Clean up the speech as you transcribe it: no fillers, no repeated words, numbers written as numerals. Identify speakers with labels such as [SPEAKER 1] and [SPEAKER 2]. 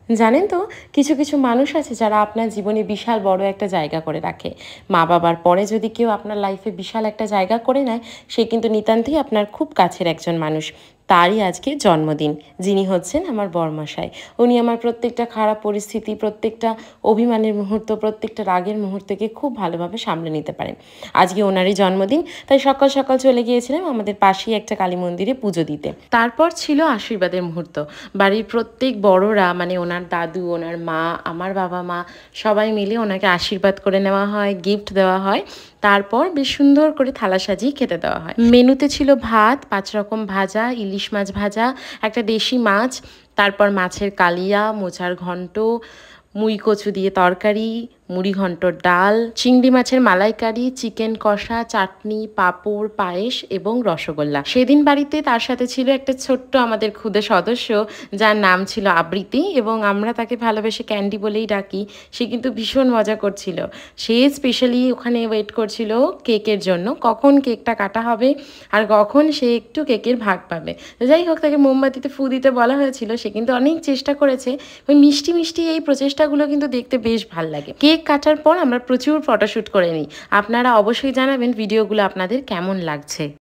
[SPEAKER 1] জানেন তো, কিছু কিছু মানুষ আছে যারা আপনার জীবনে বিশাল বড় একটা জায়গা করে রাখে। মা বাবার পরে যদি কেউ আপনার লাইফে বিশাল একটা জায়গা করে নেয়, সে কিন্তু নিতান্তই আপনার খুব কাছের একজন মানুষ। তারই আজকে জন্মদিন। যিনি হচ্ছেন আমার বরমশাই। উনি আমার প্রত্যেকটা খারাপ পরিস্থিতি, প্রত্যেকটা অভিমানের মুহূর্ত, প্রত্যেকটা রাগের মুহূর্তকে খুব ভালোভাবে সামলে নিতে পারেন। আজকে ওনারই জন্মদিন, তাই সকাল সকাল চলে গিয়েছিলাম আমাদের পাশেই একটা কালী মন্দিরে পুজো দিতে। তারপর ছিল আশীর্বাদের মুহূর্ত। বাড়ির প্রত্যেক বড়রা, মানে ওনার দাদু, ওনার মা, আমার বাবা মা, সবাই মিলে ওনাকে আশীর্বাদ করে নেওয়া হয়, গিফট দেওয়া হয়। তারপর বেশ সুন্দর করে থালা সাজিয়ে খেতে দেওয়া হয়। মেনুতে ছিল ভাত, 5 রকম ভাজা, ইলিশ মাছ ভাজা, একটা দেশি মাছ, তারপর মাছের কালিয়া, মোচার ঘন্ট, মুই কচু দিয়ে তরকারি, মুড়ি ঘন্টর ডাল, চিংড়ি মাছের মালাইকারি, চিকেন কষা, চাটনি, পাঁপড়, পায়েস এবং রসগোল্লা। সেদিন বাড়িতে তার সাথে ছিল একটা ছোট্ট আমাদের ক্ষুদে সদস্য, যার নাম ছিল আবৃত্তি, এবং আমরা তাকে ভালোবেসে ক্যান্ডি বলেই ডাকি। সে কিন্তু ভীষণ মজা করছিল। সে স্পেশালি ওখানে ওয়েট করছিল কেকের জন্য, কখন কেকটা কাটা হবে আর কখন সে একটু কেকের ভাগ পাবে। যাই হোক, তাকে মোমবাতিতে ফু দিতে বলা হয়েছিল। সে কিন্তু অনেক চেষ্টা করেছে। ওই মিষ্টি মিষ্টি এই প্রচেষ্টাগুলো কিন্তু দেখতে বেশ ভাল লাগে। কেক কাটার পর আমরা প্রচুর ফটোশ্যুট করে নিই। আপনারা অবশ্যই জানাবেন ভিডিওগুলো আপনাদের কেমন লাগছে।